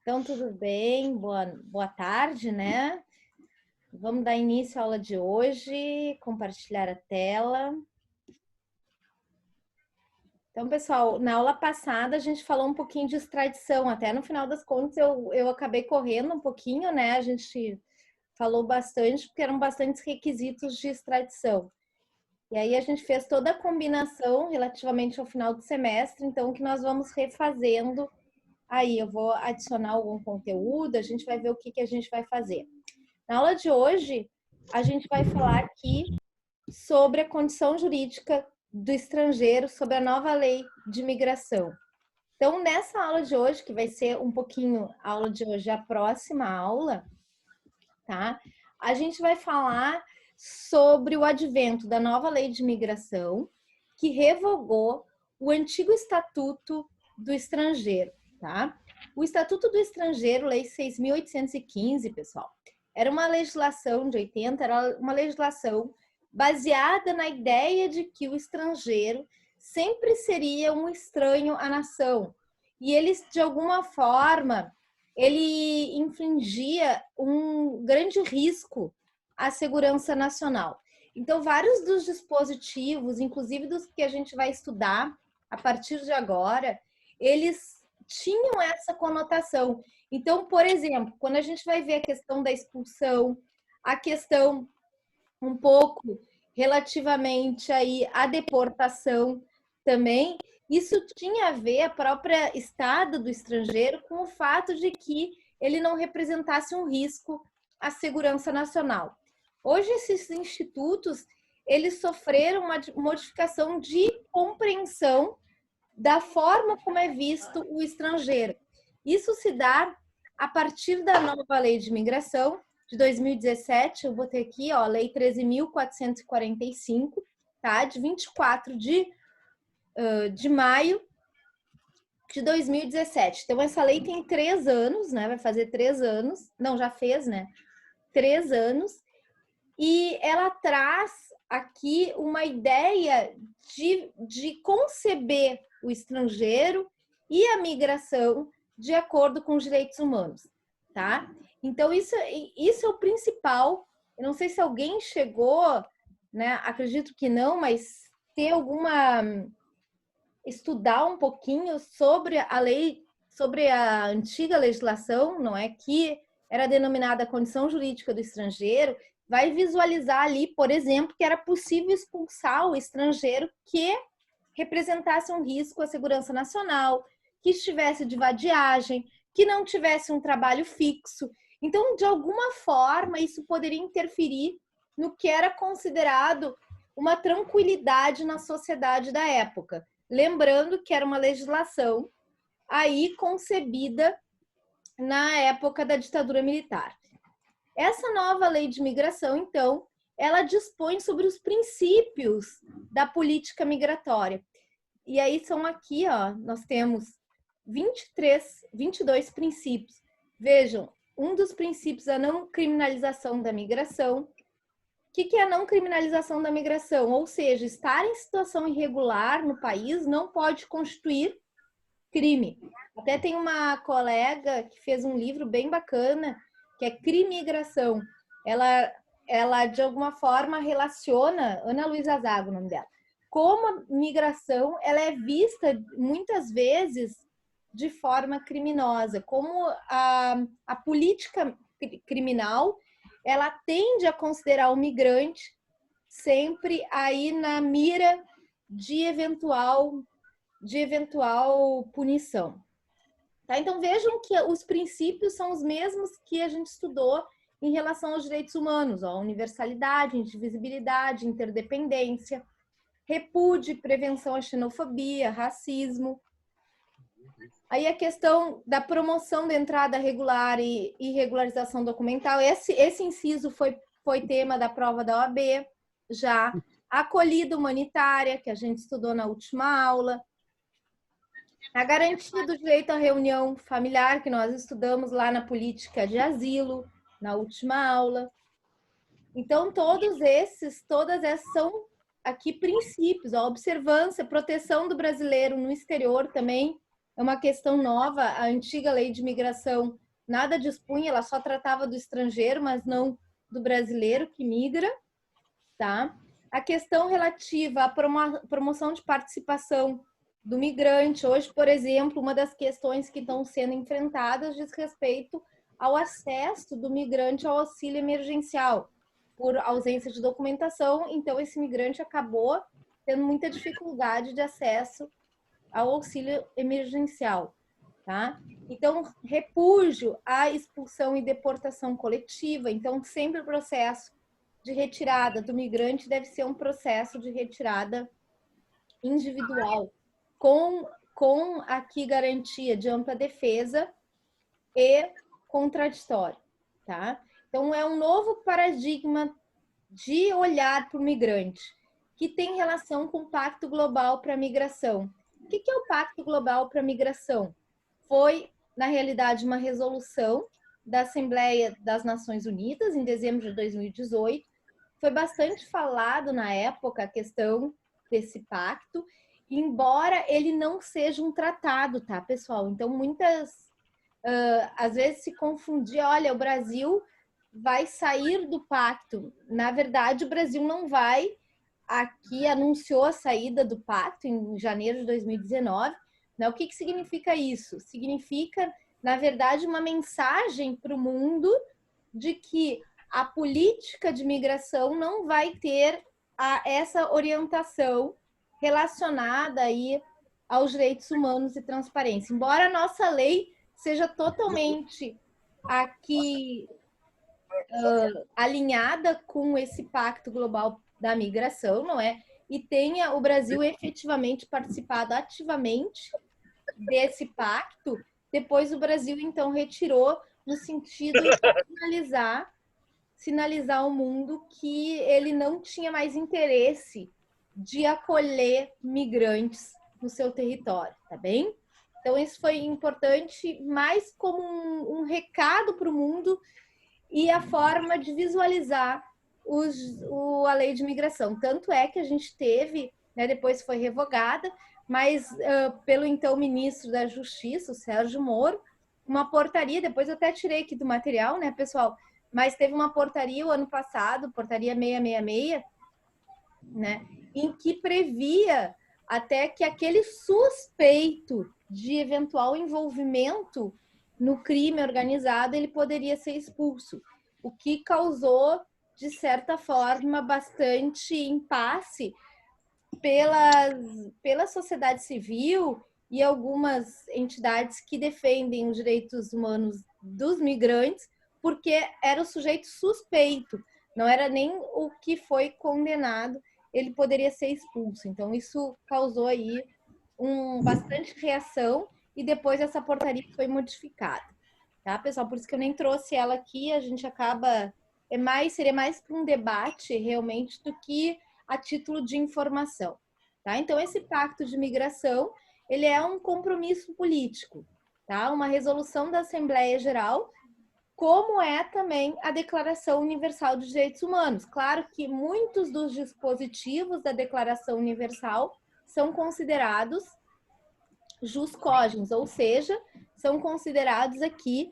Então, tudo bem? Boa tarde, né? Vamos dar início à aula de hoje, compartilhar a tela. Então, pessoal, na aula passada a gente falou um pouquinho de extradição, até no final das contas eu acabei correndo um pouquinho, né? A gente falou bastante, porque eram bastantes requisitos de extradição. E aí a gente fez toda a combinação relativamente ao final do semestre, então que nós vamos refazendo. Aí eu vou adicionar algum conteúdo, a gente vai ver o que a gente vai fazer. Na aula de hoje, a gente vai falar aqui sobre a condição jurídica do estrangeiro, sobre a nova lei de imigração. Então, nessa aula de hoje, que vai ser um pouquinho a aula de hoje, a próxima aula, tá? A gente vai falar sobre o advento da nova lei de imigração, que revogou o antigo Estatuto do Estrangeiro, tá? O Estatuto do Estrangeiro, Lei 6.815, pessoal, era uma legislação de 80, era uma legislação baseada na ideia de que o estrangeiro sempre seria um estranho à nação. E eles, de alguma forma, ele infligia um grande risco à segurança nacional. Então, vários dos dispositivos, inclusive dos que a gente vai estudar a partir de agora, eles tinham essa conotação. Então, por exemplo, quando a gente vai ver a questão da expulsão, a questão um pouco relativamente aí à deportação também, isso tinha a ver a própria estado do estrangeiro com o fato de que ele não representasse um risco à segurança nacional. Hoje esses institutos, eles sofreram uma modificação de compreensão da forma como é visto o estrangeiro. Isso se dá a partir da nova lei de imigração de 2017, eu botei aqui, ó, lei 13.445, tá? De 24 de maio de 2017. Então, essa lei tem 3 anos, né? Vai fazer 3 anos. Não, já fez, né? 3 anos. E ela traz aqui uma ideia de conceber o estrangeiro e a migração de acordo com os direitos humanos, tá? Então, isso é o principal. Eu não sei se alguém chegou, né? Acredito que não, mas ter estudar um pouquinho sobre a lei, sobre a antiga legislação, não é, que era denominada condição jurídica do estrangeiro, vai visualizar ali, por exemplo, que era possível expulsar o estrangeiro que representasse um risco à segurança nacional, que estivesse de vadiagem, que não tivesse um trabalho fixo. Então, de alguma forma, isso poderia interferir no que era considerado uma tranquilidade na sociedade da época. Lembrando que era uma legislação aí concebida na época da ditadura militar. Essa nova lei de imigração, então, ela dispõe sobre os princípios da política migratória. E aí são aqui, ó, nós temos 22 princípios. Vejam, um dos princípios é a não criminalização da migração. O que é a não criminalização da migração? Ou seja, estar em situação irregular no país não pode constituir crime. Até tem uma colega que fez um livro bem bacana, que é Crimigração. Ela de alguma forma relaciona, Ana Luísa Zago, o nome dela, como a migração ela é vista muitas vezes de forma criminosa, como a política criminal ela tende a considerar o migrante sempre aí na mira de eventual punição. Tá? Então vejam que os princípios são os mesmos que a gente estudou em relação aos direitos humanos, ó, universalidade, indivisibilidade, interdependência, repúdio e prevenção à xenofobia, racismo. Aí a questão da promoção da entrada regular e regularização documental, esse inciso foi tema da prova da OAB, já. A acolhida humanitária, que a gente estudou na última aula. A garantia do direito à reunião familiar, que nós estudamos lá na política de asilo, na última aula. Então, todas essas são aqui princípios, a observância, proteção do brasileiro no exterior também, é uma questão nova. A antiga lei de imigração nada dispunha, ela só tratava do estrangeiro, mas não do brasileiro que migra, tá? A questão relativa à promoção de participação do migrante. Hoje, por exemplo, uma das questões que estão sendo enfrentadas diz respeito ao acesso do migrante ao auxílio emergencial, por ausência de documentação. Então, esse migrante acabou tendo muita dificuldade de acesso ao auxílio emergencial, tá? Então, repúdio à expulsão e deportação coletiva. Então, sempre o processo de retirada do migrante deve ser um processo de retirada individual, com aqui garantia de ampla defesa e contraditório, tá? Então, é um novo paradigma de olhar para o migrante, que tem relação com o Pacto Global para a Migração. O que é o Pacto Global para a Migração? Foi, na realidade, uma resolução da Assembleia das Nações Unidas, em dezembro de 2018. Foi bastante falado na época a questão desse pacto, embora ele não seja um tratado, tá, pessoal? Então, às vezes se confundia, olha, o Brasil vai sair do pacto. Na verdade, o Brasil não vai. Aqui anunciou a saída do pacto em janeiro de 2019. Né? O que significa isso? Significa, na verdade, uma mensagem para o mundo de que a política de migração não vai ter essa orientação relacionada aí aos direitos humanos e transparência. Embora a nossa lei seja totalmente aqui alinhada com esse Pacto Global da Migração, não é? E tenha o Brasil efetivamente participado ativamente desse pacto, depois o Brasil, então, retirou no sentido de sinalizar ao mundo que ele não tinha mais interesse de acolher migrantes no seu território, tá bem? Então, isso foi importante, mais como um recado para o mundo e a forma de visualizar a lei de imigração. Tanto é que a gente teve, né, depois foi revogada, mas pelo então ministro da Justiça, o Sérgio Moro, uma portaria, depois eu até tirei aqui do material, né, pessoal, mas teve uma portaria o ano passado, portaria 666, né, em que previa até que aquele suspeito de eventual envolvimento no crime organizado, ele poderia ser expulso, o que causou, de certa forma, bastante impasse pela sociedade civil e algumas entidades que defendem os direitos humanos dos migrantes, porque era o sujeito suspeito, não era nem o que foi condenado, ele poderia ser expulso. Então, isso causou aí bastante reação e depois essa portaria foi modificada. Tá, pessoal? Por isso que eu nem trouxe ela aqui, a gente acaba... seria mais para um debate, realmente, do que a título de informação. Tá? Então, esse pacto de migração, ele é um compromisso político, tá? Uma resolução da Assembleia Geral, como é também a Declaração Universal dos Direitos Humanos. Claro que muitos dos dispositivos da Declaração Universal são considerados jus cogens, ou seja, são considerados aqui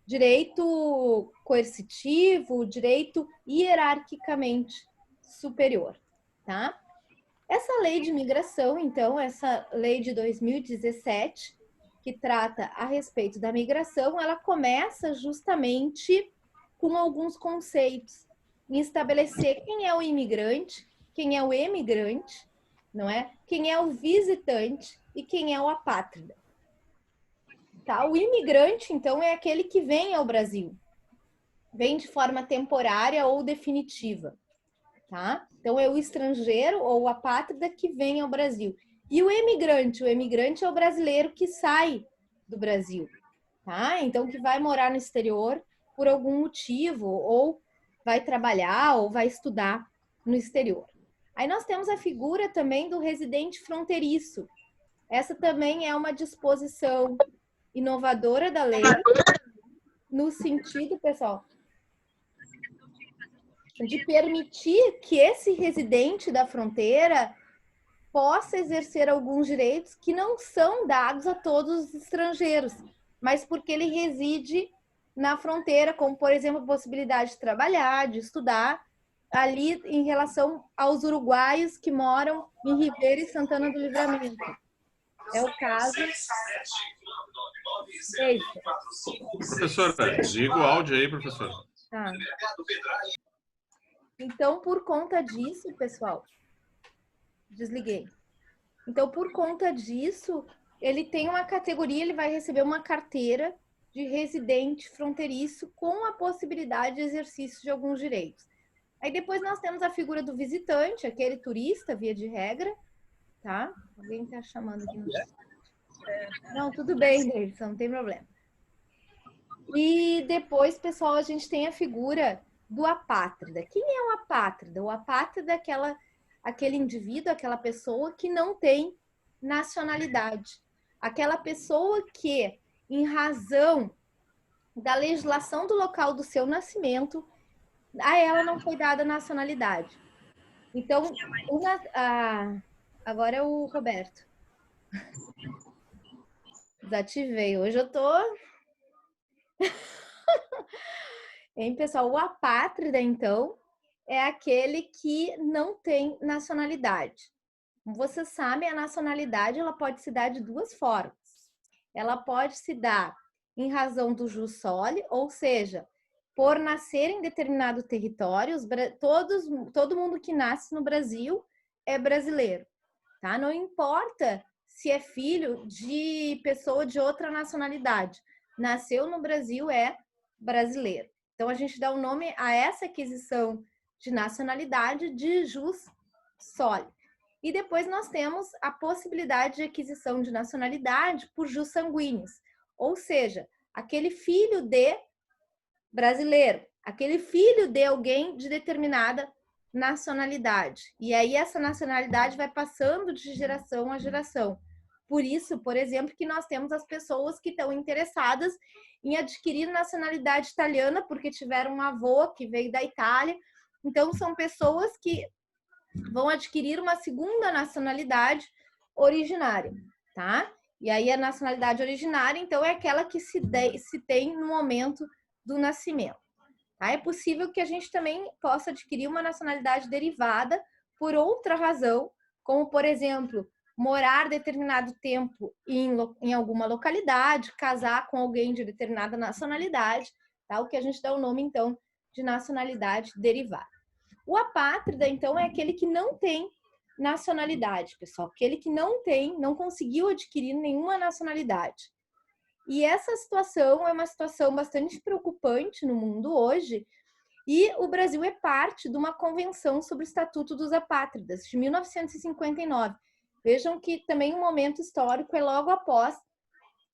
direito coercitivo, direito hierarquicamente superior, tá? Essa lei de migração, então, essa lei de 2017, que trata a respeito da migração, ela começa justamente com alguns conceitos, em estabelecer quem é o imigrante, quem é o emigrante, não é? Quem é o visitante e quem é o apátrida. Tá? O imigrante, então, é aquele que vem ao Brasil, vem de forma temporária ou definitiva. Tá? Então, é o estrangeiro ou o apátrida que vem ao Brasil. E o emigrante é o brasileiro que sai do Brasil. Tá? Então, que vai morar no exterior por algum motivo, ou vai trabalhar, ou vai estudar no exterior. Aí nós temos a figura também do residente fronteiriço. Essa também é uma disposição inovadora da lei, no sentido, pessoal, de permitir que esse residente da fronteira possa exercer alguns direitos que não são dados a todos os estrangeiros, mas porque ele reside na fronteira, como, por exemplo, a possibilidade de trabalhar, de estudar, ali em relação aos uruguaios que moram em Ribeira e Santana do Livramento. É o caso. Eita. Professora, desliga o áudio aí, professora. Tá. Então, por conta disso, pessoal, desliguei. Então, por conta disso, ele tem uma categoria, ele vai receber uma carteira de residente fronteiriço com a possibilidade de exercício de alguns direitos. Aí depois nós temos a figura do visitante, aquele turista, via de regra, tá? Alguém tá chamando aqui no chat. Não, tudo bem, Davidson, não tem problema. E depois, pessoal, a gente tem a figura do apátrida. Quem é o apátrida? O apátrida é aquele indivíduo, aquela pessoa que não tem nacionalidade. Aquela pessoa que, em razão da legislação do local do seu nascimento, a ela não foi dada nacionalidade. Então, agora é o Roberto. Desativei. Hoje eu tô... Hein, pessoal? O apátrida, então, é aquele que não tem nacionalidade. Como vocês sabem, a nacionalidade ela pode se dar de duas formas. Ela pode se dar em razão do jus soli, ou seja, por nascer em determinado território, todo mundo que nasce no Brasil é brasileiro, tá? Não importa se é filho de pessoa de outra nacionalidade. Nasceu no Brasil, é brasileiro. Então, a gente dá o nome a essa aquisição de nacionalidade de jus soli. E depois nós temos a possibilidade de aquisição de nacionalidade por jus sanguíneos, ou seja, aquele filho de brasileiro, aquele filho de alguém de determinada nacionalidade. E aí essa nacionalidade vai passando de geração a geração. Por isso, por exemplo, que nós temos as pessoas que estão interessadas em adquirir nacionalidade italiana porque tiveram um avô que veio da Itália. Então, são pessoas que vão adquirir uma segunda nacionalidade originária, tá? E aí a nacionalidade originária, então, é aquela que se tem no momento do nascimento. Tá? É possível que a gente também possa adquirir uma nacionalidade derivada por outra razão, como, por exemplo, morar determinado tempo em alguma localidade, casar com alguém de determinada nacionalidade, tá? O que a gente dá o nome, então, de nacionalidade derivada. O apátrida, então, é aquele que não tem nacionalidade, pessoal. Aquele que não conseguiu adquirir nenhuma nacionalidade. E essa situação é uma situação bastante preocupante no mundo hoje. E o Brasil é parte de uma convenção sobre o Estatuto dos Apátridas, de 1959. Vejam que também um momento histórico é logo após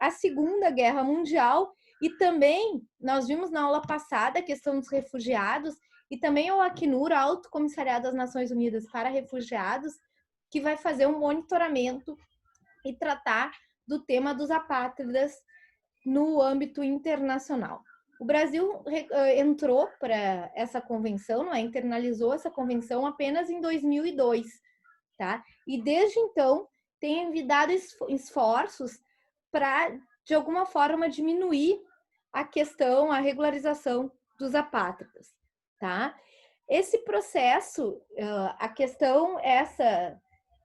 a Segunda Guerra Mundial. E também, nós vimos na aula passada a questão dos refugiados, e também o Acnur, Alto Comissariado das Nações Unidas para Refugiados, que vai fazer um monitoramento e tratar do tema dos apátridas no âmbito internacional. O Brasil entrou para essa convenção, não é? Internalizou essa convenção apenas em 2002, tá? E desde então tem envidado esforços para, de alguma forma, diminuir a questão, a regularização dos apátridas, tá? Esse processo, a questão essa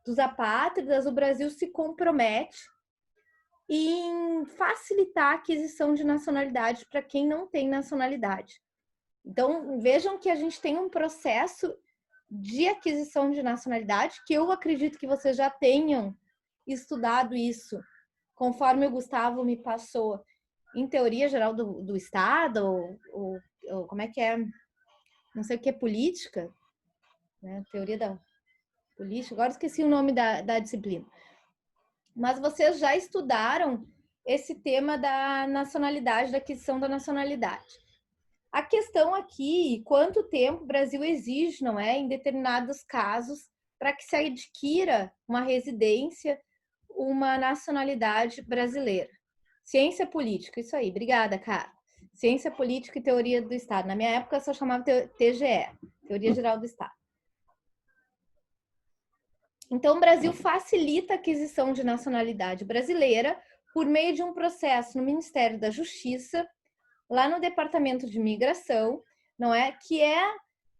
dos apátridas, o Brasil se compromete em facilitar a aquisição de nacionalidade para quem não tem nacionalidade. Então, vejam que a gente tem um processo de aquisição de nacionalidade, que eu acredito que vocês já tenham estudado isso, conforme o Gustavo me passou, em teoria geral do Estado, ou como é que é, não sei o que é política, né? Teoria da política, agora esqueci o nome da disciplina. Mas vocês já estudaram esse tema da nacionalidade, da aquisição da nacionalidade. A questão aqui, quanto tempo o Brasil exige, não é, em determinados casos, para que se adquira uma residência, uma nacionalidade brasileira. Ciência política, isso aí, obrigada, cara. Ciência política e teoria do Estado. Na minha época, eu só chamava TGE, Teoria Geral do Estado. Então, o Brasil facilita a aquisição de nacionalidade brasileira por meio de um processo no Ministério da Justiça, lá no Departamento de Imigração, não é? Que é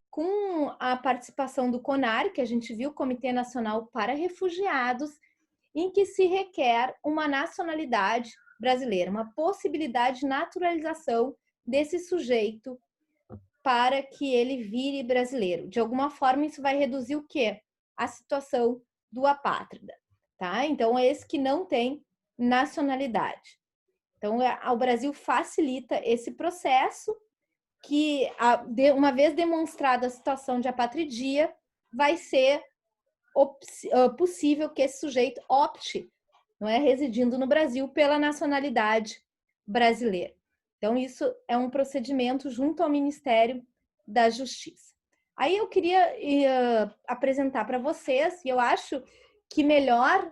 com a participação do CONAR, que a gente viu, Comitê Nacional para Refugiados, em que se requer uma nacionalidade brasileira, uma possibilidade de naturalização desse sujeito para que ele vire brasileiro. De alguma forma, isso vai reduzir o quê? A situação do apátrida, tá? Então, é esse que não tem nacionalidade. Então, o Brasil facilita esse processo que, uma vez demonstrada a situação de apatridia, vai ser possível que esse sujeito opte, não é, residindo no Brasil, pela nacionalidade brasileira. Então, isso é um procedimento junto ao Ministério da Justiça. Aí eu queria apresentar para vocês, e eu acho que melhor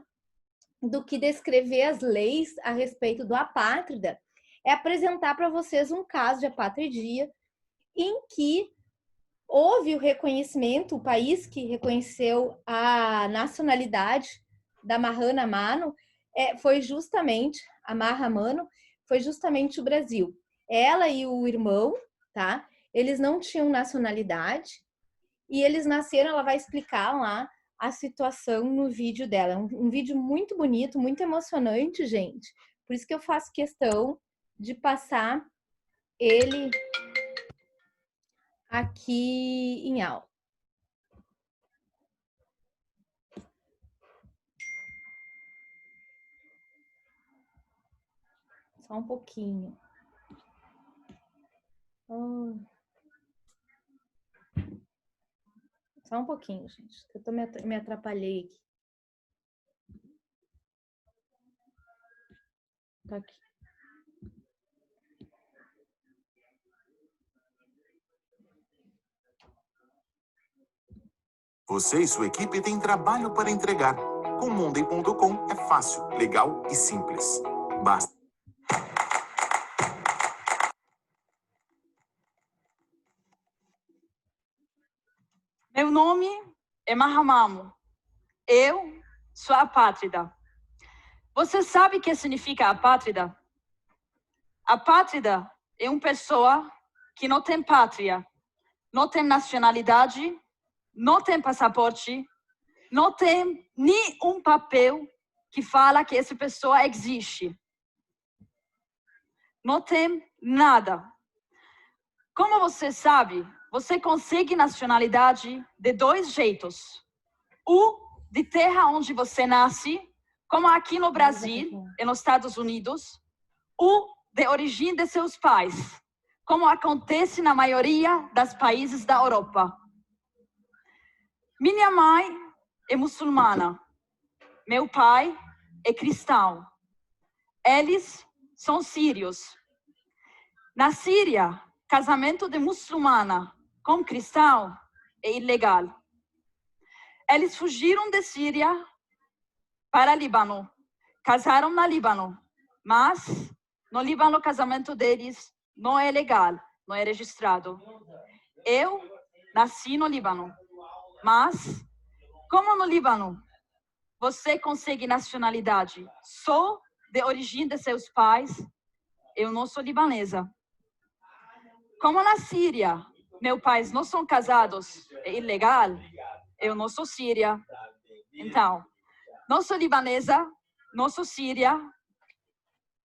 do que descrever as leis a respeito do apátrida, é apresentar para vocês um caso de apatridia em que houve o reconhecimento, o país que reconheceu a nacionalidade da Mahana Mano foi justamente, a Maha Mano, foi justamente o Brasil. Ela e o irmão, tá? Eles não tinham nacionalidade e eles nasceram, ela vai explicar lá a situação no vídeo dela. Um vídeo muito bonito, muito emocionante, gente. Por isso que eu faço questão de passar ele aqui em aula. Só um pouquinho. Só um pouquinho, gente. Eu me atrapalhei aqui. Tá aqui. Você e sua equipe têm trabalho para entregar. Com Monday.com é fácil, legal e simples. Basta. Meu nome é Maha Mano. Eu sou apátrida. Você sabe o que significa apátrida? Apátrida é uma pessoa que não tem pátria, não tem nacionalidade, não tem passaporte, não tem nenhum papel que fala que essa pessoa existe. Não tem nada. Como você sabe, você consegue nacionalidade de dois jeitos. O de terra onde você nasce, como aqui no Brasil e nos Estados Unidos. O de origem de seus pais, como acontece na maioria dos países da Europa. Minha mãe é muçulmana. Meu pai é cristão. Eles são sírios. Na Síria, casamento de muçulmana com cristão é ilegal. Eles fugiram da Síria para Líbano. Casaram no Líbano. Mas no Líbano o casamento deles não é legal, não é registrado. Eu nasci no Líbano. Mas, como no Líbano você consegue nacionalidade só de origem de seus pais, eu não sou libanesa. Como na Síria, meus pais não são casados, é ilegal, eu não sou síria. Então, não sou libanesa, não sou síria,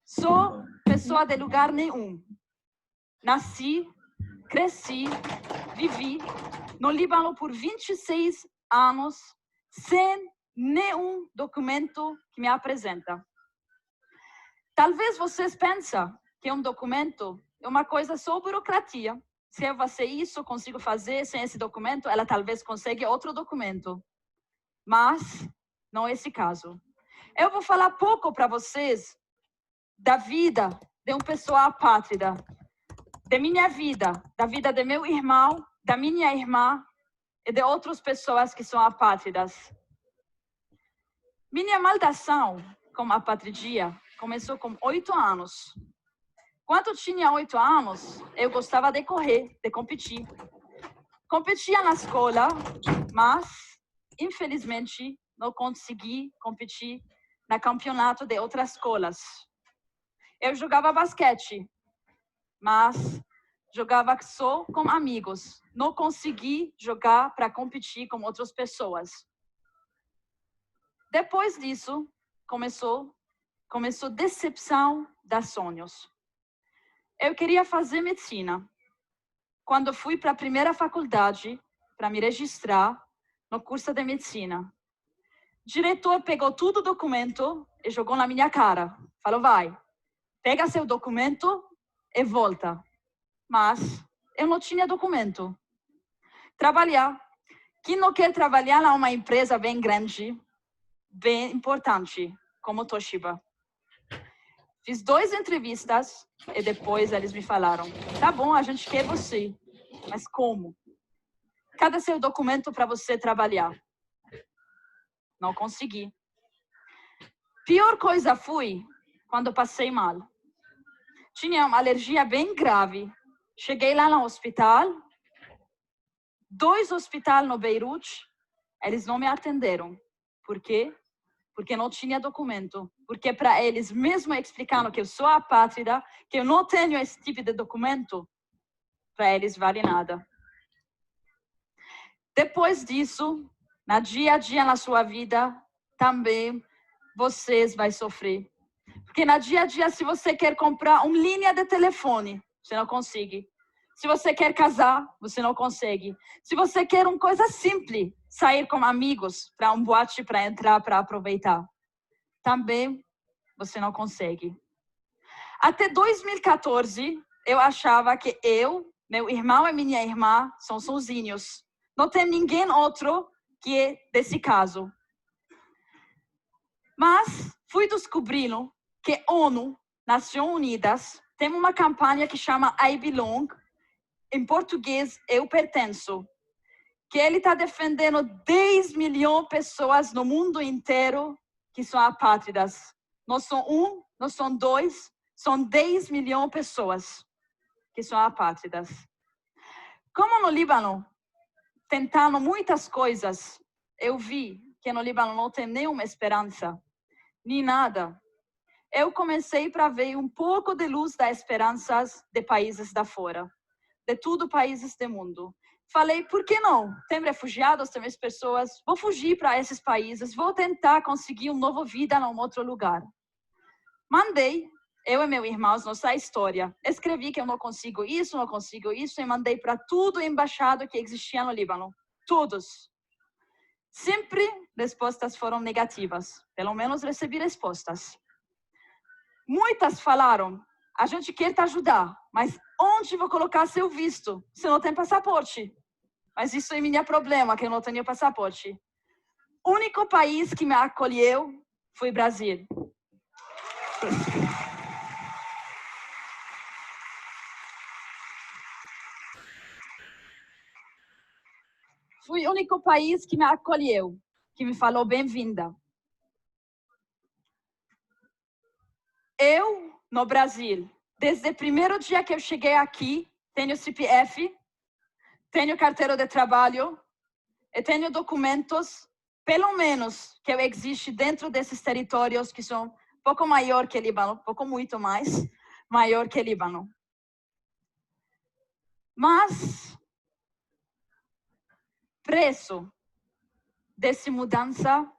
sou pessoa de lugar nenhum. Nasci, cresci, vivi no Líbano por 26 anos, sem nenhum documento que me apresenta. Talvez vocês pensem que um documento é uma coisa só burocracia. Se eu fazer isso, consigo fazer sem esse documento, ela talvez consiga outro documento. Mas não é esse caso. Eu vou falar pouco para vocês da vida de uma pessoa apátrida, de minha vida, da vida de meu irmão, da minha irmã e de outras pessoas que são apátridas. Minha maldição com a apatridia começou com 8 anos. Quando eu tinha 8 anos, eu gostava de correr, de competir. Competia na escola, mas, infelizmente, não consegui competir no campeonato de outras escolas. Eu jogava basquete, mas jogava só com amigos. Não consegui jogar para competir com outras pessoas. Depois disso, começou a decepção dos sonhos. Eu queria fazer medicina. Quando fui para a primeira faculdade, para me registrar no curso de medicina, o diretor pegou todo o documento e jogou na minha cara. Falou, vai, pega seu documento e volta. Mas eu não tinha documento. Trabalhar. Quem não quer trabalhar em uma empresa bem grande, bem importante, como Toshiba? Fiz 2 entrevistas e depois eles me falaram, tá bom, a gente quer você, mas como? Cadê seu documento para você trabalhar? Não consegui. Pior coisa foi quando passei mal. Tinha uma alergia bem grave. Cheguei lá no hospital, 2 hospitais no Beirute, eles não me atenderam. Por quê? Porque não tinha documento. Porque para eles, mesmo explicando que eu sou apátrida, que eu não tenho esse tipo de documento, para eles vale nada. Depois disso, no dia a dia na sua vida, também vocês vão sofrer. Porque no dia a dia, se você quer comprar uma linha de telefone, você não consegue. Se você quer casar, você não consegue. Se você quer uma coisa simples, sair com amigos para um boate, para entrar, para aproveitar, também você não consegue. Até 2014, eu achava que eu, meu irmão e minha irmã são sozinhos. Não tem ninguém outro que é desse caso. Mas fui descobrindo que a ONU, Nações Unidas, tem uma campanha que chama I Belong, em português, eu pertenço, que ele está defendendo 10 milhões de pessoas no mundo inteiro que são apátridas. Não são 1, não são 2, são 10 milhões de pessoas que são apátridas. Como no Líbano, tentando muitas coisas, eu vi que no Líbano não tem nenhuma esperança, nem nada. Eu comecei para ver um pouco de luz das esperanças de países da fora, de todos os países do mundo. Falei, por que não? Tem refugiados, tem pessoas, vou fugir para esses países, vou tentar conseguir uma nova vida em um outro lugar. Mandei, eu e meu irmão, nossa história. Escrevi que eu não consigo isso, e mandei para tudo embaixado que existia no Líbano. Todos. Sempre respostas foram negativas. Pelo menos recebi respostas. Muitas falaram, a gente quer te ajudar, mas onde vou colocar seu visto? Você não tem passaporte. Mas isso é meu problema, que eu não tenho passaporte. O único país que me acolheu foi o Brasil. Foi o único país que me acolheu, que me falou bem-vinda. Eu, no Brasil, desde o primeiro dia que eu cheguei aqui, tenho CPF, tenho carteira de trabalho e tenho documentos, pelo menos, que eu existo dentro desses territórios que são um pouco maior que Líbano, pouco muito mais maior que Líbano. Mas preço dessa mudança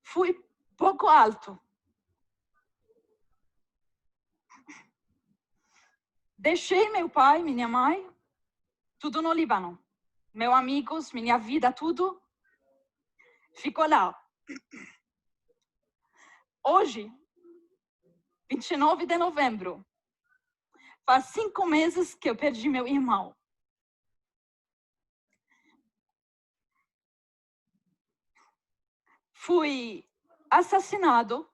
foi pouco alto. Deixei meu pai, minha mãe, tudo no Líbano. Meus amigos, minha vida, tudo ficou lá. Hoje, 29 de novembro, faz 5 meses que eu perdi meu irmão. Fui assassinado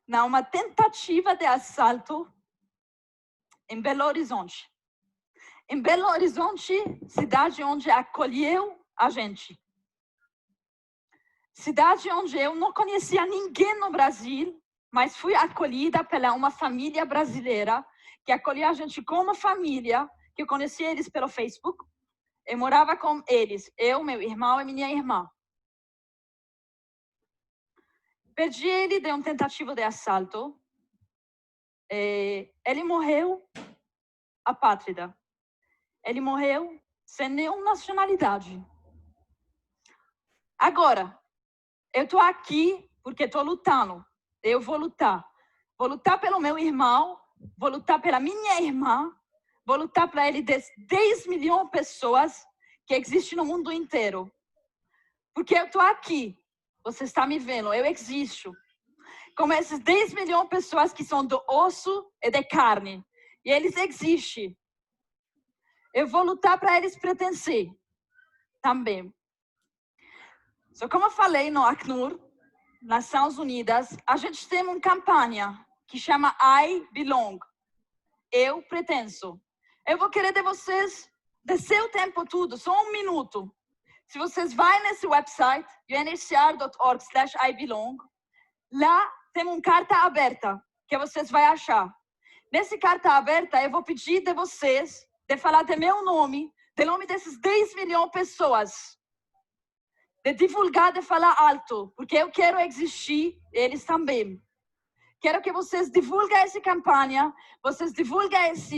numa tentativa de assalto em Belo Horizonte. Em Belo Horizonte, cidade onde acolheu a gente. Cidade onde eu não conhecia ninguém no Brasil, mas fui acolhida pela uma família brasileira que acolheu a gente como família, que eu conheci eles pelo Facebook. Eu morava com eles, eu, meu irmão e minha irmã. Perdi ele de uma tentativa de assalto. Ele morreu apátrida. Ele morreu sem nenhuma nacionalidade. Agora, eu estou aqui porque estou lutando. Eu vou lutar. Vou lutar pelo meu irmão, vou lutar pela minha irmã, vou lutar para ele 10 milhões de pessoas que existem no mundo inteiro. Porque eu estou aqui. Você está me vendo, eu existo. Como esses 10 milhões de pessoas que são do osso e de carne. E eles existem. Eu vou lutar para eles pertencer também. Só como eu falei no Acnur, nas Nações Unidas, a gente tem uma campanha que chama I Belong. Eu pertenço. Eu vou querer de vocês, de seu tempo tudo, só um minuto. Se vocês vão nesse website, unhcr.org/ibelong, lá tem uma carta aberta que vocês vão achar. Nessa carta aberta, eu vou pedir de vocês de falar de meu nome, do nome desses 10 milhões de pessoas. De divulgar, de falar alto, porque eu quero existir, eles também. Quero que vocês divulguem essa campanha, vocês divulguem essa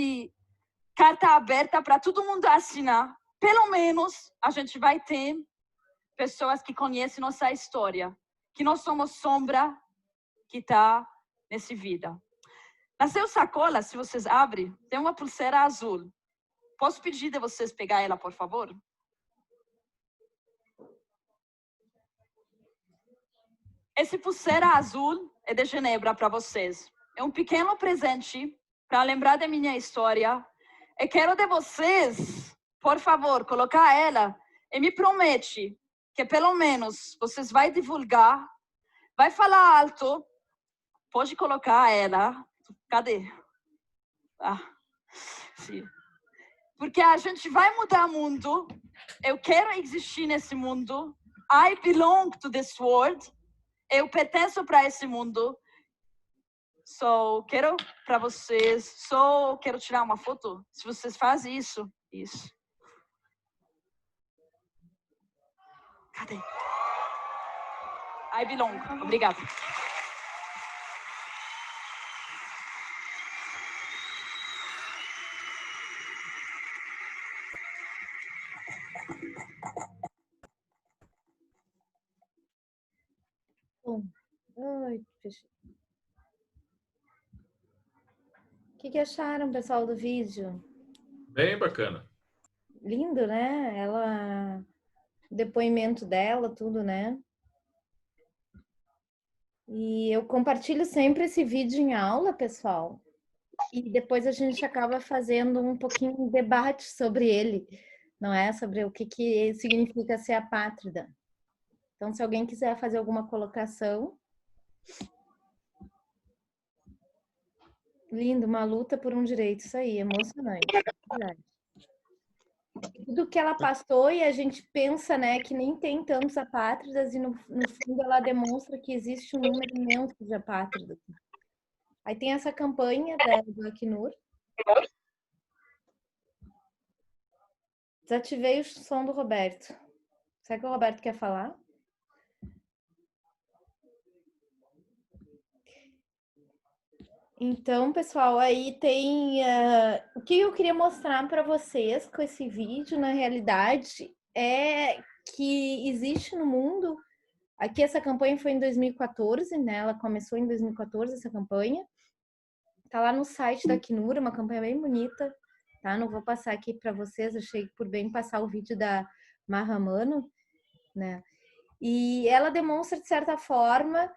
carta aberta para todo mundo assinar. Pelo menos a gente vai ter pessoas que conhecem nossa história, que nós somos sombra que está nessa vida. Na sua sacola, se vocês abrem, tem uma pulseira azul. Posso pedir de vocês pegar ela, por favor? Essa pulseira azul é de Genebra para vocês. É um pequeno presente para lembrar da minha história. E quero de vocês, por favor, colocar ela e me promete que pelo menos vocês vão divulgar, vai falar alto. Pode colocar ela. Cadê? Sim. Porque a gente vai mudar o mundo. Eu quero existir nesse mundo. I belong to this world. Eu pertenço para esse mundo. Quero para vocês. Quero tirar uma foto. Se vocês fazem isso. Cadê? I belong. Obrigada. Ai, o que acharam, pessoal, do vídeo? Bem bacana. Lindo, né? O depoimento dela, tudo, né? E eu compartilho sempre esse vídeo em aula, pessoal. E depois a gente acaba fazendo um pouquinho de debate sobre ele, não é? Sobre o que significa ser apátrida. Então, se alguém quiser fazer alguma colocação. Lindo, uma luta por um direito, isso aí, emocionante. Verdade. Tudo que ela passou e a gente pensa, né, que nem tem tantos apátridas e no fundo ela demonstra que existe um número imenso de apátridas. Aí tem essa campanha do Acnur. Desativei o som do Roberto. Será que o Roberto quer falar? Então, pessoal, aí tem o que eu queria mostrar para vocês com esse vídeo, na realidade, é que existe no mundo. Aqui essa campanha foi em 2014, né? Ela começou em 2014 essa campanha. Tá lá no site da Acnur, uma campanha bem bonita, tá? Não vou passar aqui para vocês, achei por bem passar o vídeo da Mahamano, né? E ela demonstra de certa forma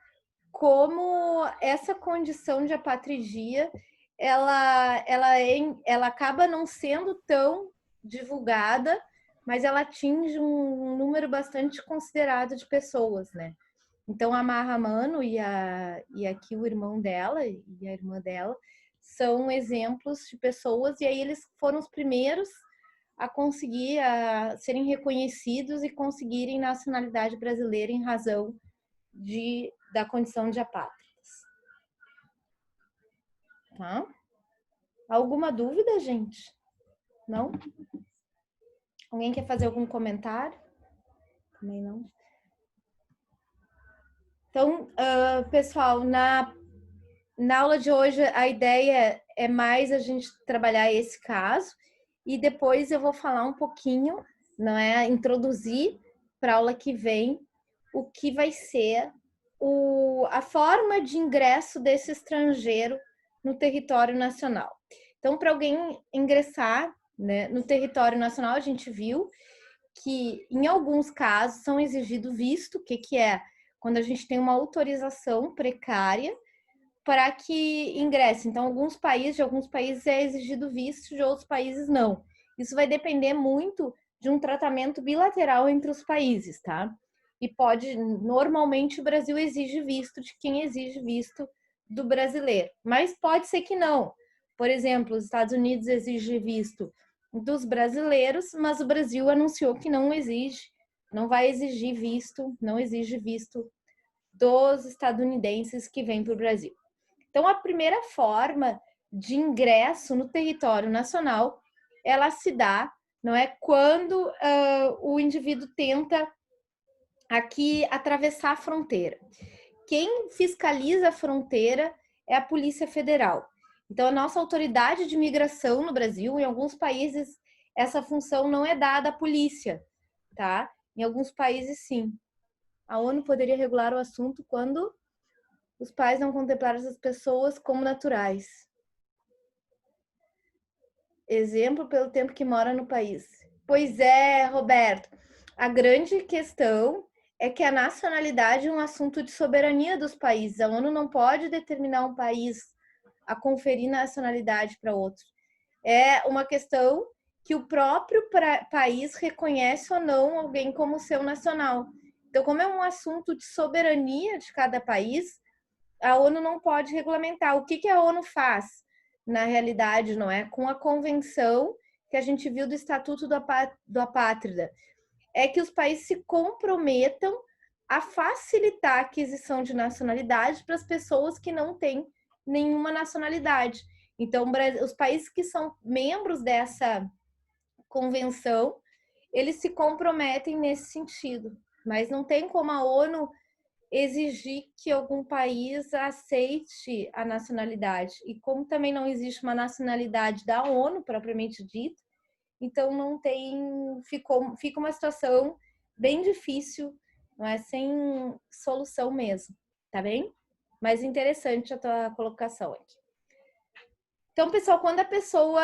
como essa condição de apatridia ela acaba não sendo tão divulgada, mas ela atinge um número bastante considerado de pessoas, né? Então a Mahamano e aqui o irmão dela e a irmã dela são exemplos de pessoas, e aí eles foram os primeiros a conseguir serem reconhecidos e conseguirem nacionalidade brasileira em razão da condição de apátridas. Tá? Alguma dúvida, gente? Não? Alguém quer fazer algum comentário? Também não. Então, pessoal, na aula de hoje, a ideia é mais a gente trabalhar esse caso e depois eu vou falar um pouquinho, não é, introduzir para a aula que vem o que vai ser a forma de ingresso desse estrangeiro no território nacional. Então, para alguém ingressar, né, no território nacional, a gente viu que em alguns casos são exigido visto, que é quando a gente tem uma autorização precária para que ingresse. Então, de alguns países é exigido visto, de outros países não. Isso vai depender muito de um tratamento bilateral entre os países, tá? E normalmente o Brasil exige visto de quem exige visto do brasileiro, mas pode ser que não. Por exemplo, os Estados Unidos exigem visto dos brasileiros, mas o Brasil anunciou que não vai exigir visto, não exige visto dos estadunidenses que vêm para o Brasil. Então, a primeira forma de ingresso no território nacional, ela se dá, não é, quando o indivíduo tenta aqui atravessar a fronteira. Quem fiscaliza a fronteira é a Polícia Federal. Então, a nossa autoridade de imigração no Brasil, em alguns países, essa função não é dada à polícia, tá? Em alguns países, sim. A ONU poderia regular o assunto quando os pais não contemplaram essas pessoas como naturais. Exemplo pelo tempo que mora no país. Pois é, Roberto. A grande questão é que a nacionalidade é um assunto de soberania dos países. A ONU não pode determinar um país a conferir nacionalidade para outro. É uma questão que o próprio país reconhece ou não alguém como seu nacional. Então, como é um assunto de soberania de cada país, a ONU não pode regulamentar. O que a ONU faz, na realidade, não é? Com a convenção que a gente viu do Estatuto do Apátrida, é que os países se comprometam a facilitar a aquisição de nacionalidade para as pessoas que não têm nenhuma nacionalidade. Então, os países que são membros dessa convenção, eles se comprometem nesse sentido. Mas não tem como a ONU exigir que algum país aceite a nacionalidade. E como também não existe uma nacionalidade da ONU, propriamente dita, então não tem, fica uma situação bem difícil, não é? Sem solução mesmo, tá bem? Mas interessante a tua colocação aqui. Então, pessoal, quando a pessoa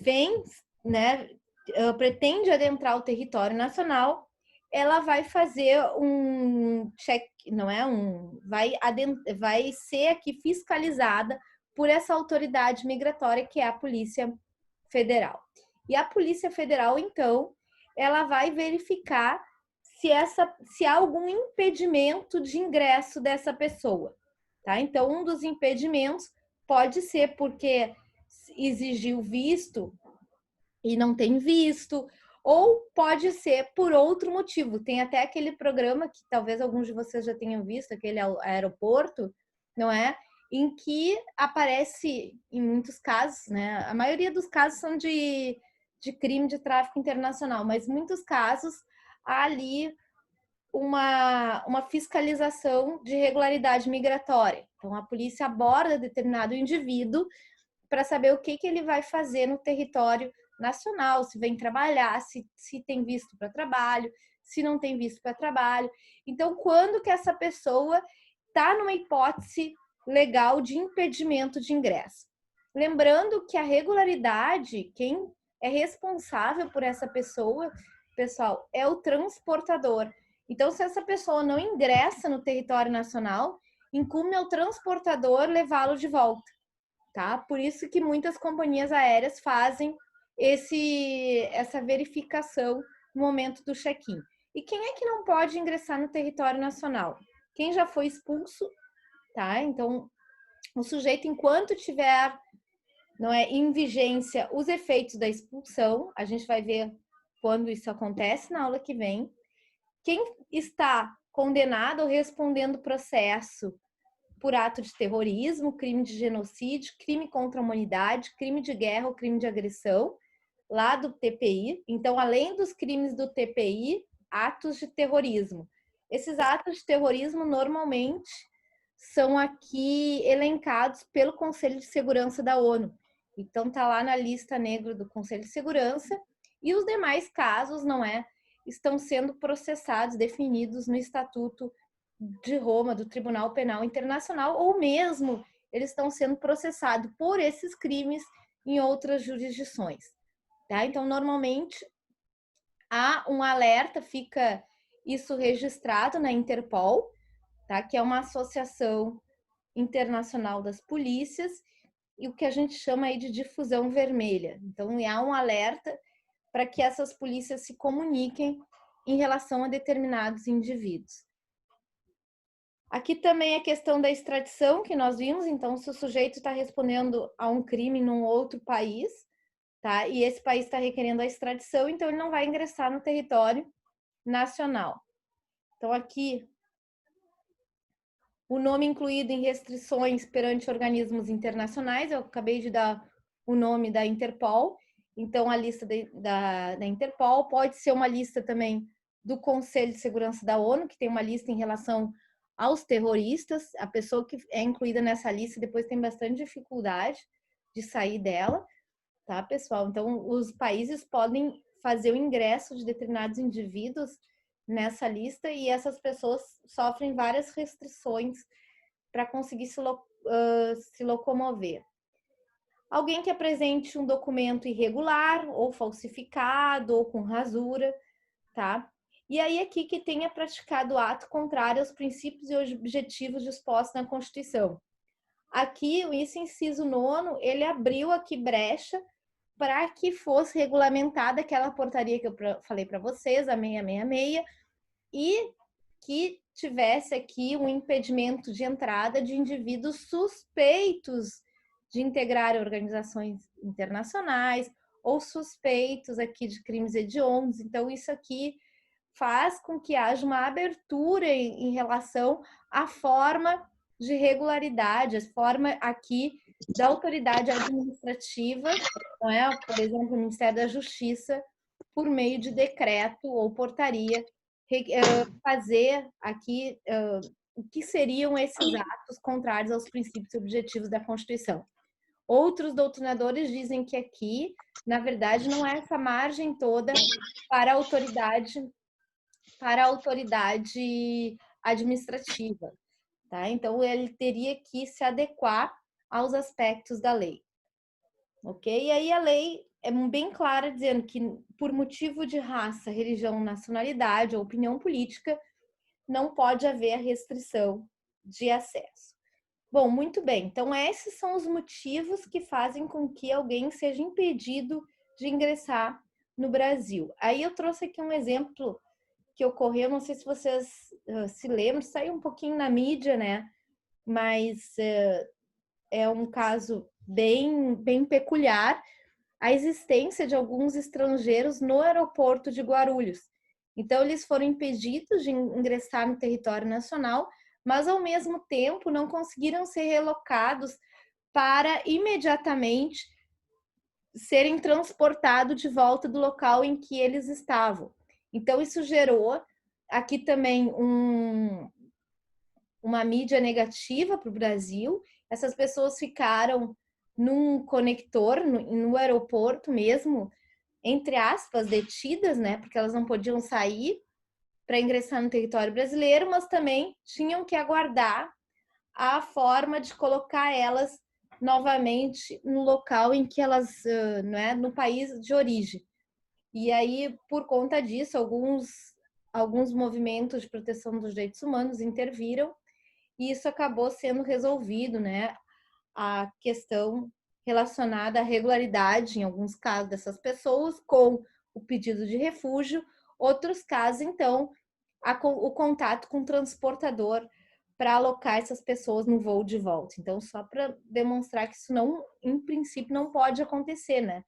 vem, né, pretende adentrar o território nacional, ela vai fazer um check, não é vai ser aqui fiscalizada por essa autoridade migratória que é a Polícia Federal. E a Polícia Federal, então, ela vai verificar se há algum impedimento de ingresso dessa pessoa, tá? Então, um dos impedimentos pode ser porque exigiu visto e não tem visto, ou pode ser por outro motivo. Tem até aquele programa que talvez alguns de vocês já tenham visto, aquele aeroporto, não é? Em que aparece, em muitos casos, né? A maioria dos casos são de crime de tráfico internacional, mas em muitos casos há ali uma fiscalização de regularidade migratória. Então, a polícia aborda determinado indivíduo para saber o que ele vai fazer no território nacional, se vem trabalhar, se tem visto para trabalho, se não tem visto para trabalho. Então, quando que essa pessoa está numa hipótese legal de impedimento de ingresso? Lembrando que a regularidade, quem é responsável por essa pessoa, pessoal, é o transportador. Então, se essa pessoa não ingressa no território nacional, incumbe ao transportador levá-lo de volta, tá? Por isso que muitas companhias aéreas fazem essa verificação no momento do check-in. E quem é que não pode ingressar no território nacional? Quem já foi expulso, tá? Então, o sujeito, enquanto tiver, não é, em vigência os efeitos da expulsão, a gente vai ver quando isso acontece na aula que vem. Quem está condenado ou respondendo processo por ato de terrorismo, crime de genocídio, crime contra a humanidade, crime de guerra ou crime de agressão, lá do TPI. Então, além dos crimes do TPI, atos de terrorismo. Esses atos de terrorismo normalmente são aqui elencados pelo Conselho de Segurança da ONU. Então, tá lá na lista negra do Conselho de Segurança, e os demais casos, não é, estão sendo processados, definidos no Estatuto de Roma, do Tribunal Penal Internacional, ou mesmo eles estão sendo processados por esses crimes em outras jurisdições. Tá? Então, normalmente, há um alerta, fica isso registrado na Interpol, tá? Que é uma associação internacional das polícias, e o que a gente chama aí de difusão vermelha. Então, há um alerta para que essas polícias se comuniquem em relação a determinados indivíduos. Aqui também a questão da extradição, que nós vimos. Então, se o sujeito está respondendo a um crime num outro país, tá? E esse país está requerendo a extradição, então ele não vai ingressar no território nacional. Então, aqui, o nome incluído em restrições perante organismos internacionais, eu acabei de dar o nome da Interpol. Então, a lista da Interpol pode ser uma lista também do Conselho de Segurança da ONU, que tem uma lista em relação aos terroristas. A pessoa que é incluída nessa lista depois tem bastante dificuldade de sair dela, tá, pessoal? Então, os países podem fazer o ingresso de determinados indivíduos nessa lista, e essas pessoas sofrem várias restrições para conseguir se locomover. Alguém que apresente um documento irregular ou falsificado ou com rasura, tá? E aí aqui que tenha praticado ato contrário aos princípios e objetivos dispostos na Constituição. Aqui, esse inciso 9, ele abriu aqui brecha para que fosse regulamentada aquela portaria que eu falei para vocês, a 666, e que tivesse aqui um impedimento de entrada de indivíduos suspeitos de integrar organizações internacionais ou suspeitos aqui de crimes hediondos. Então, isso aqui faz com que haja uma abertura em relação à forma de regularidade, a forma aqui da autoridade administrativa, não é? Por exemplo, o Ministério da Justiça, por meio de decreto ou portaria, fazer aqui o que seriam esses atos contrários aos princípios e objetivos da Constituição. Outros doutrinadores dizem que aqui, na verdade, não é essa margem toda para a autoridade administrativa, tá? Então, ele teria que se adequar aos aspectos da lei, ok? E aí a lei é bem clara, dizendo que por motivo de raça, religião, nacionalidade ou opinião política, não pode haver restrição de acesso. Bom, muito bem. Então, esses são os motivos que fazem com que alguém seja impedido de ingressar no Brasil. Aí eu trouxe aqui um exemplo que ocorreu, não sei se vocês se lembram, saiu um pouquinho na mídia, né? Mas é um caso bem peculiar, a existência de alguns estrangeiros no aeroporto de Guarulhos. Então, eles foram impedidos de ingressar no território nacional, mas, ao mesmo tempo, não conseguiram ser relocados para imediatamente serem transportados de volta do local em que eles estavam. Então, isso gerou aqui também uma mídia negativa para o Brasil. Essas pessoas ficaram num conector, no aeroporto mesmo, entre aspas, detidas, né? Porque elas não podiam sair para ingressar no território brasileiro, mas também tinham que aguardar a forma de colocar elas novamente no local em que elas, né, no país de origem. E aí, por conta disso, alguns movimentos de proteção dos direitos humanos interviram, e isso acabou sendo resolvido, né? A questão relacionada à regularidade, em alguns casos, dessas pessoas, com o pedido de refúgio. Outros casos, então, o contato com o transportador para alocar essas pessoas no voo de volta. Então, só para demonstrar que isso não, em princípio, não pode acontecer, né?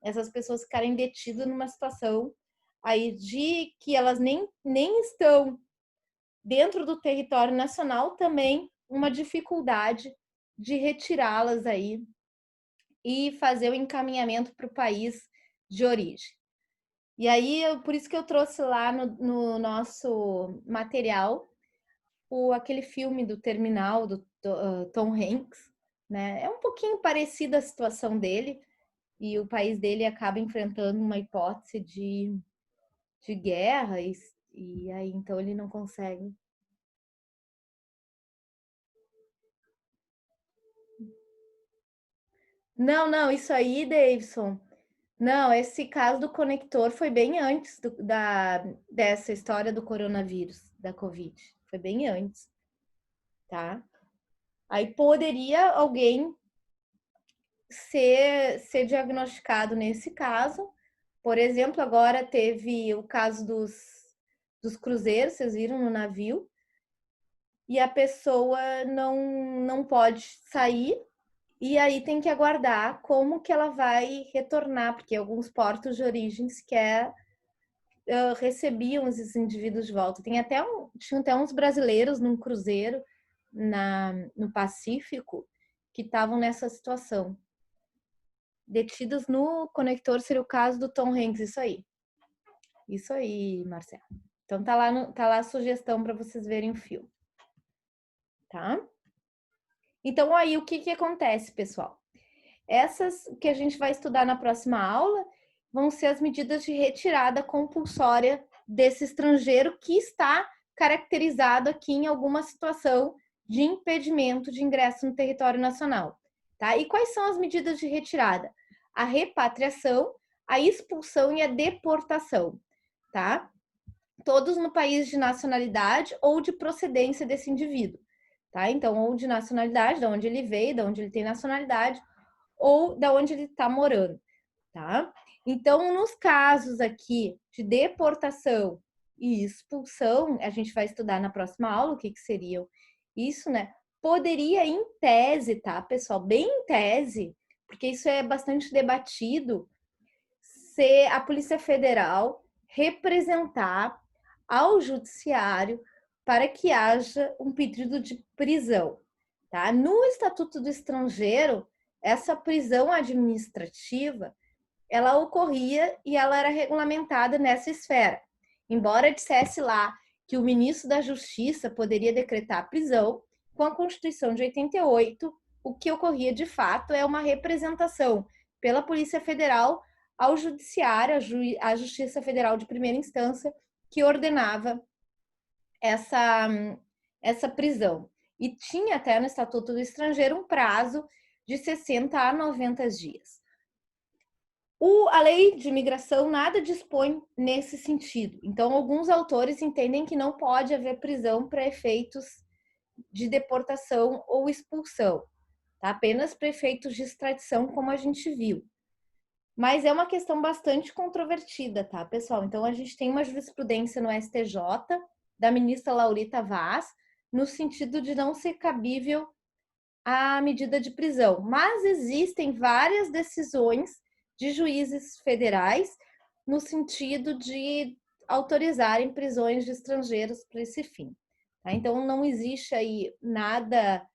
Essas pessoas ficarem detidas numa situação aí de que elas nem estão dentro do território nacional, também uma dificuldade de retirá-las aí e fazer o encaminhamento para o país de origem. E aí, por isso que eu trouxe lá no nosso material aquele filme do Terminal, do Tom Hanks, né? É um pouquinho parecida a situação dele, e o país dele acaba enfrentando uma hipótese de guerra, e aí então ele não consegue. Não, isso aí, Davidson. Não, esse caso do conector foi bem antes dessa história do coronavírus, da Covid. Foi bem antes, tá? Aí poderia alguém ser diagnosticado nesse caso. Por exemplo, agora teve o caso dos cruzeiros, vocês viram no navio, e a pessoa não pode sair, e aí tem que aguardar como que ela vai retornar, porque alguns portos de origem sequer recebiam esses indivíduos de volta. Tinha até uns brasileiros num cruzeiro no Pacífico que estavam nessa situação. Detidos no conector seria o caso do Tom Hanks, isso aí. Isso aí, Marcelo. Então tá lá a sugestão para vocês verem o filme. Tá? Então aí o que acontece, pessoal? Essas que a gente vai estudar na próxima aula vão ser as medidas de retirada compulsória desse estrangeiro que está caracterizado aqui em alguma situação de impedimento de ingresso no território nacional. Tá? E quais são as medidas de retirada? A repatriação, a expulsão e a deportação, tá? Todos no país de nacionalidade ou de procedência desse indivíduo, tá? Então, ou de nacionalidade, de onde ele veio, de onde ele tem nacionalidade, ou de onde ele está morando, tá? Então, nos casos aqui de deportação e expulsão, a gente vai estudar na próxima aula o que seriam isso, né? Poderia, em tese, tá, pessoal? Bem em tese, porque isso é bastante debatido, ser a Polícia Federal representar ao Judiciário para que haja um pedido de prisão, tá? No Estatuto do Estrangeiro, essa prisão administrativa, ela ocorria e ela era regulamentada nessa esfera. Embora dissesse lá que o ministro da Justiça poderia decretar a prisão, com a Constituição de 88, o que ocorria de fato é uma representação pela Polícia Federal ao Judiciário, à Justiça Federal de primeira instância, que ordenava essa prisão. E tinha até no Estatuto do Estrangeiro um prazo de 60 a 90 dias. A lei de imigração nada dispõe nesse sentido. Então, alguns autores entendem que não pode haver prisão para efeitos de deportação ou expulsão, tá? Apenas para efeitos de extradição, como a gente viu. Mas é uma questão bastante controvertida, tá, pessoal? Então, a gente tem uma jurisprudência no STJ da ministra Laurita Vaz, no sentido de não ser cabível a medida de prisão. Mas existem várias decisões de juízes federais no sentido de autorizarem prisões de estrangeiros para esse fim. Tá? Então, não existe aí nada,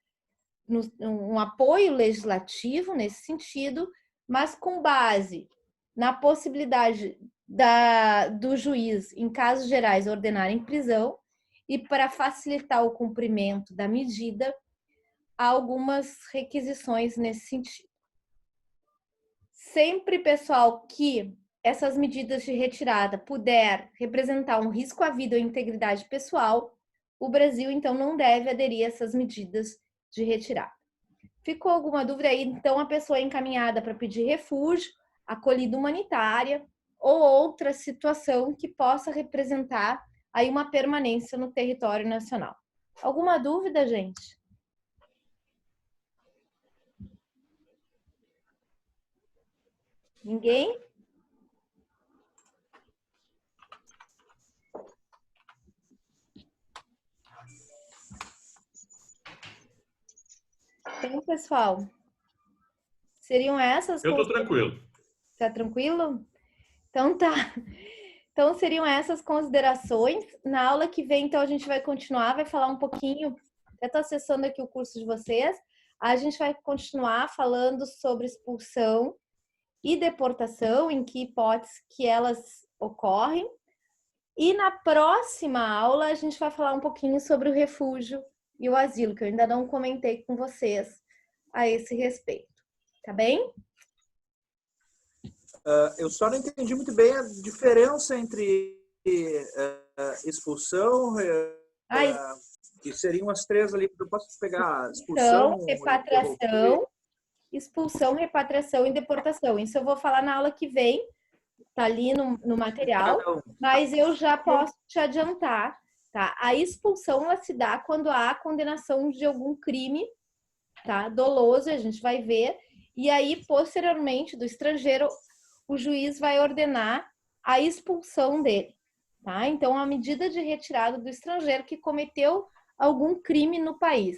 um apoio legislativo nesse sentido, mas com base na possibilidade do juiz, em casos gerais, ordenarem prisão, e para facilitar o cumprimento da medida, há algumas requisições nesse sentido. Sempre, pessoal, que essas medidas de retirada puder representar um risco à vida ou integridade pessoal, o Brasil, então, não deve aderir a essas medidas de retirada. Ficou alguma dúvida aí? Então, a pessoa é encaminhada para pedir refúgio, acolhida humanitária ou outra situação que possa representar aí uma permanência no território nacional. Alguma dúvida, gente? Ninguém? Então, pessoal, seriam essas... Eu tô tranquilo. Tá tranquilo? Então tá. Então seriam essas considerações. Na aula que vem, então, a gente vai continuar, vai falar um pouquinho... Eu tô acessando aqui o curso de vocês. A gente vai continuar falando sobre expulsão e deportação, em que hipótese que elas ocorrem. E na próxima aula a gente vai falar um pouquinho sobre o refúgio e o asilo, que eu ainda não comentei com vocês a esse respeito. Tá bem? Eu só não entendi muito bem a diferença entre expulsão, que seriam as três ali. Eu posso pegar expulsão, expulsão, repatriação e deportação. Isso eu vou falar na aula que vem, tá ali no material, mas eu já posso te adiantar, tá? A expulsão ela se dá quando há condenação de algum crime, tá? Doloso, a gente vai ver, e aí posteriormente do estrangeiro o juiz vai ordenar a expulsão dele, tá? Então, a medida de retirada do estrangeiro que cometeu algum crime no país,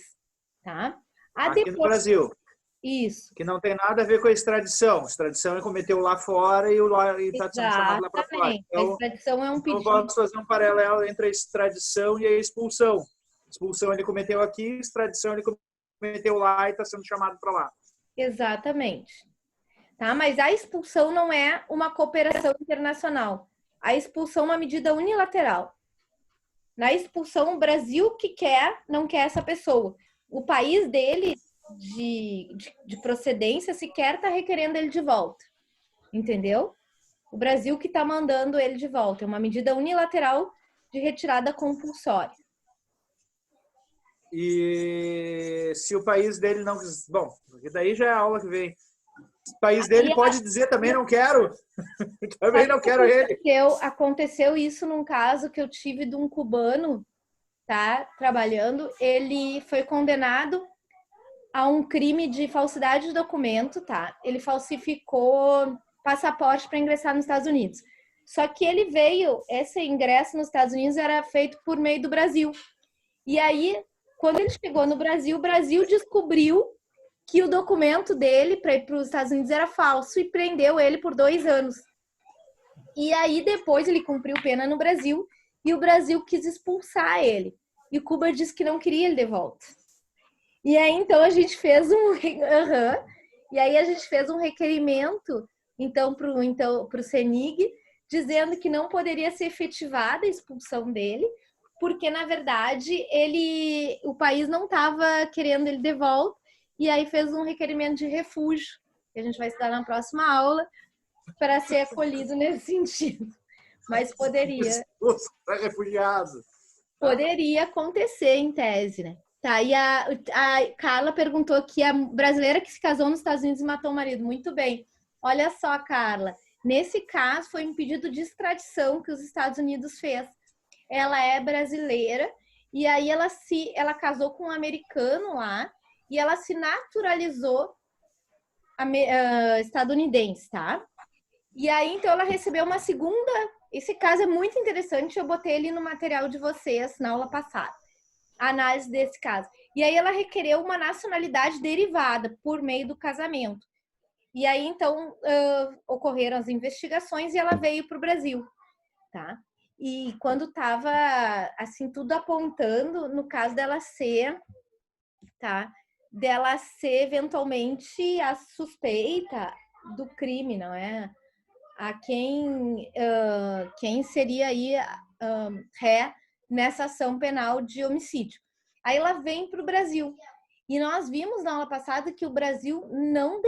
tá? Aqui no Brasil. Isso. Que não tem nada a ver com a extradição. A extradição é cometeu lá fora e está sendo chamado lá para fora. Então, a extradição é um pedido. Então, eu posso fazer um paralelo entre a extradição e a expulsão. Expulsão ele cometeu aqui, extradição ele cometeu lá e está sendo chamado para lá. Exatamente. Tá? Mas a expulsão não é uma cooperação internacional. A expulsão é uma medida unilateral. Na expulsão, o Brasil que não quer essa pessoa. O país dele, de procedência, sequer está requerendo ele de volta. Entendeu? O Brasil que está mandando ele de volta. É uma medida unilateral de retirada compulsória. E se o país dele não... Bom, daí já é a aula que vem. O país dele pode dizer também não quero. Também não quero ele. Aconteceu isso num caso que eu tive de um cubano, tá, trabalhando. Ele foi condenado a um crime de falsidade de documento, tá? Ele falsificou passaporte para ingressar nos Estados Unidos. Só que ele esse ingresso nos Estados Unidos era feito por meio do Brasil. E aí, quando ele chegou no Brasil, o Brasil descobriu que o documento dele para ir para os Estados Unidos era falso e prendeu ele por 2 anos. E aí depois ele cumpriu pena no Brasil e o Brasil quis expulsar ele. E Cuba disse que não queria ele de volta. E aí então a gente fez um requerimento então para o CENIG, dizendo que não poderia ser efetivada a expulsão dele, porque na verdade o país não estava querendo ele de volta. E aí fez um requerimento de refúgio, que a gente vai estudar na próxima aula, para ser acolhido nesse sentido. Mas poderia. Refugiado. Poderia acontecer em tese, né? Tá, e a Carla perguntou aqui, a brasileira que se casou nos Estados Unidos e matou o marido. Muito bem. Olha só, Carla. Nesse caso, foi um pedido de extradição que os Estados Unidos fez. Ela é brasileira e aí ela casou com um americano lá, e ela se naturalizou estadunidense, tá? E aí, então, ela recebeu uma segunda... Esse caso é muito interessante, eu botei ele no material de vocês na aula passada. A análise desse caso. E aí, ela requereu uma nacionalidade derivada por meio do casamento. E aí, então, ocorreram as investigações e ela veio para o Brasil, tá? E quando estava, assim, tudo apontando, no caso dela ser, tá? Dela ser eventualmente a suspeita do crime, não é? A quem seria aí ré nessa ação penal de homicídio. Aí ela vem para o Brasil. E nós vimos na aula passada que o Brasil não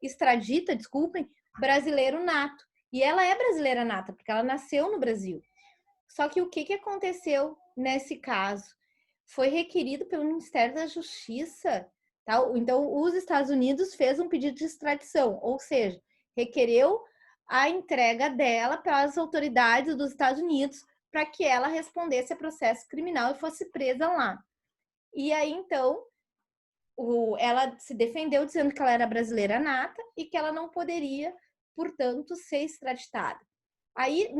extradita, desculpem, brasileiro nato. E ela é brasileira nata, porque ela nasceu no Brasil. Só que o que aconteceu nesse caso? Foi requerido pelo Ministério da Justiça, tá? Então, os Estados Unidos fez um pedido de extradição, ou seja, requereu a entrega dela para as autoridades dos Estados Unidos para que ela respondesse a processo criminal e fosse presa lá. E aí, então, ela se defendeu dizendo que ela era brasileira nata e que ela não poderia, portanto, ser extraditada. Aí,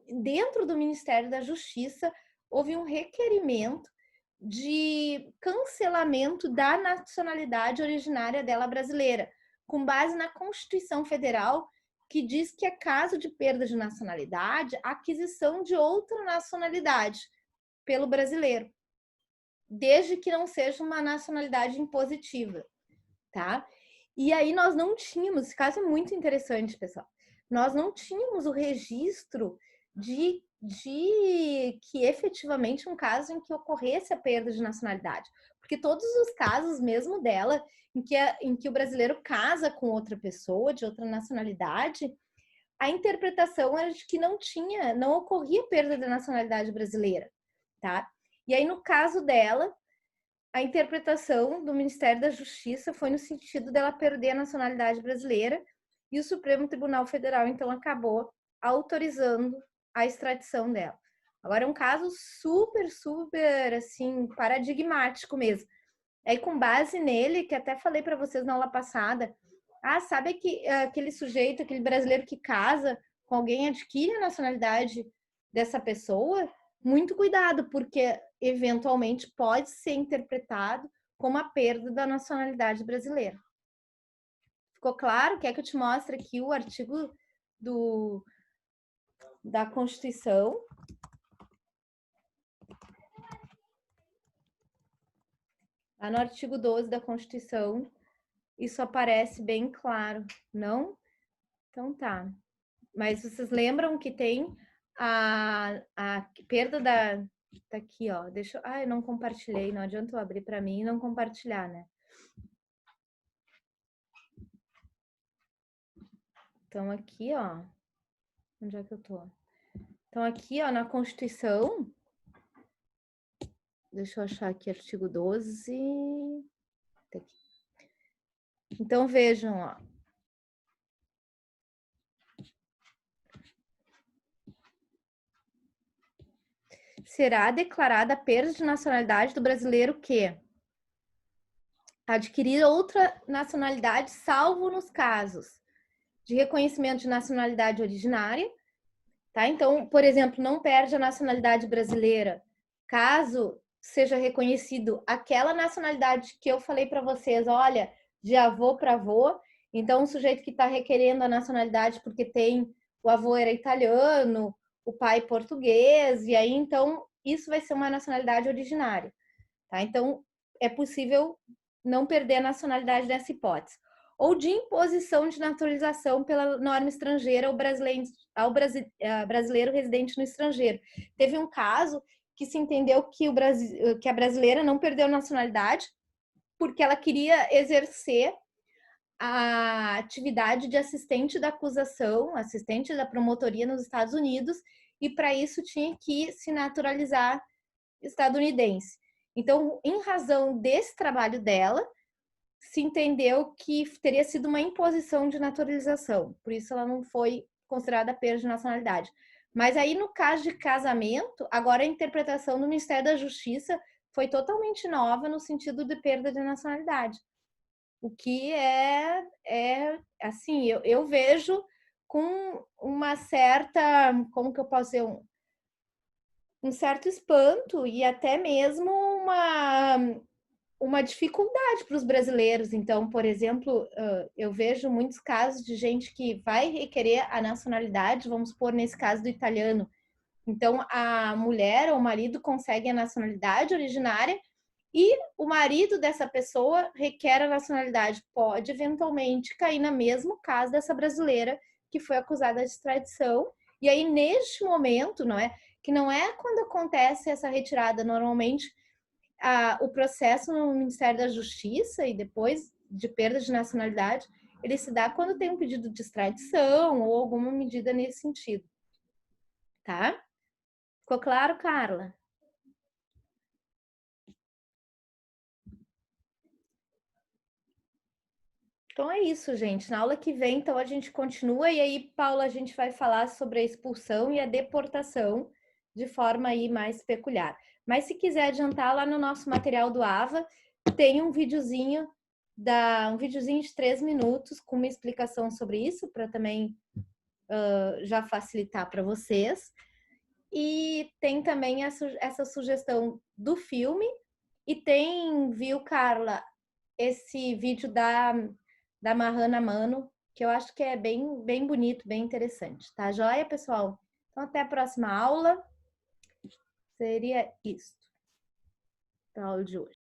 dentro do Ministério da Justiça, houve um requerimento de cancelamento da nacionalidade originária dela brasileira, com base na Constituição Federal, que diz que é caso de perda de nacionalidade, a aquisição de outra nacionalidade pelo brasileiro, desde que não seja uma nacionalidade impositiva, tá? E aí nós não tínhamos, esse caso é muito interessante, pessoal, nós não tínhamos o registro de que efetivamente um caso em que ocorresse a perda de nacionalidade. Porque todos os casos, mesmo dela, em que o brasileiro casa com outra pessoa de outra nacionalidade, a interpretação era de que não ocorria perda da nacionalidade brasileira, tá? E aí, no caso dela, a interpretação do Ministério da Justiça foi no sentido dela perder a nacionalidade brasileira e o Supremo Tribunal Federal, então, acabou autorizando a extradição dela. Agora, é um caso super, super, assim, paradigmático mesmo. Aí, com base nele, que até falei para vocês na aula passada, sabe que aquele sujeito, aquele brasileiro que casa com alguém, adquire a nacionalidade dessa pessoa? Muito cuidado, porque eventualmente pode ser interpretado como a perda da nacionalidade brasileira. Ficou claro? Quer que eu te mostre aqui o artigo da Constituição? Lá no artigo 12 da Constituição, isso aparece bem claro, não? Então tá. Mas vocês lembram que tem a perda da... Tá aqui, ó. Deixa eu... eu não compartilhei. Não adianta eu abrir para mim e não compartilhar, né? Então aqui, ó. Onde é que eu tô? Então aqui, ó, na Constituição... Deixa eu achar aqui, artigo 12... Tá aqui. Então vejam, ó. Será declarada a perda de nacionalidade do brasileiro que adquirir outra nacionalidade, salvo nos casos de reconhecimento de nacionalidade originária, tá? Então, por exemplo, não perde a nacionalidade brasileira caso seja reconhecido aquela nacionalidade que eu falei para vocês, olha, de avô para avô. Então, um sujeito que está requerendo a nacionalidade porque tem o avô era italiano, o pai português, e aí então isso vai ser uma nacionalidade originária, tá? Então é possível não perder a nacionalidade nessa hipótese. Ou de imposição de naturalização pela norma estrangeira ao brasileiro residente no estrangeiro. Teve um caso que se entendeu que a brasileira não perdeu a nacionalidade porque ela queria exercer a atividade de assistente da acusação, assistente da promotoria nos Estados Unidos, e para isso tinha que se naturalizar estadunidense. Então, em razão desse trabalho dela, se entendeu que teria sido uma imposição de naturalização, por isso ela não foi considerada perda de nacionalidade. Mas aí, no caso de casamento, agora a interpretação do Ministério da Justiça foi totalmente nova no sentido de perda de nacionalidade. O que assim, eu vejo com uma certa, como que eu posso dizer, um certo espanto e até mesmo uma dificuldade para os brasileiros. Então, por exemplo, eu vejo muitos casos de gente que vai requerer a nacionalidade, vamos supor nesse caso do italiano. Então, a mulher ou o marido consegue a nacionalidade originária e o marido dessa pessoa requer a nacionalidade. Pode, eventualmente, cair no mesmo caso dessa brasileira que foi acusada de extradição. E aí, neste momento, que não é quando acontece essa retirada, normalmente, o processo no Ministério da Justiça e depois de perda de nacionalidade, ele se dá quando tem um pedido de extradição ou alguma medida nesse sentido. Tá? Ficou claro, Carla? Então é isso, gente. Na aula que vem, então, a gente continua. E aí, Paula, a gente vai falar sobre a expulsão e a deportação de forma aí mais peculiar. Mas se quiser adiantar, lá no nosso material do AVA, tem um videozinho de 3 minutos com uma explicação sobre isso, para também já facilitar para vocês. E tem também essa sugestão do filme. E tem, viu, Carla, esse vídeo da Mahana Mano, que eu acho que é bem, bem bonito, bem interessante. Tá joia, pessoal? Então, até a próxima aula. Seria isso. A aula de hoje.